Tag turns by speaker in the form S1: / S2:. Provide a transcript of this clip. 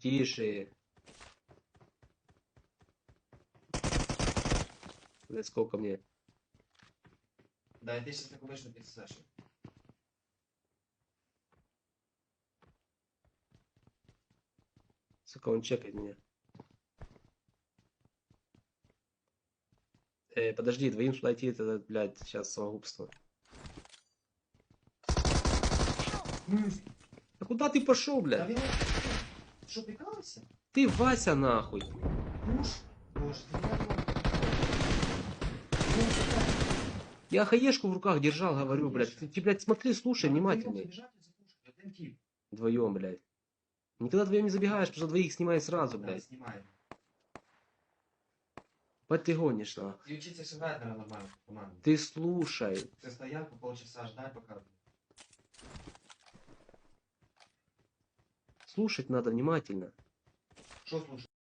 S1: Тише. Блядь, сколько мне?
S2: Да, и ты сейчас так вышел, ты Саша.
S1: Сука, он чекает меня. Подожди, двоим сюда идти, это, блядь, сейчас самогубство. А куда ты пошел,
S2: Да,
S1: блядь?
S2: что, прикалывайся?
S1: Ты Вася, нахуй.
S2: Муж? Боже, ты меня
S1: Я хаешку в руках держал, говорю, блядь. Ты, блядь, смотри, слушай внимательней. Вдвоем, блядь. Никогда вдвоем не забегаешь, потому что двоих снимай сразу,
S2: Да,
S1: блядь.
S2: снимай.
S1: Бать ты гонишь, нахуй.
S2: И учиться играть, наверное, нормально, команду.
S1: Ты слушай.
S2: Ты стоял по полчаса, ждай пока.
S1: Слушать надо внимательно.
S2: Что слушай?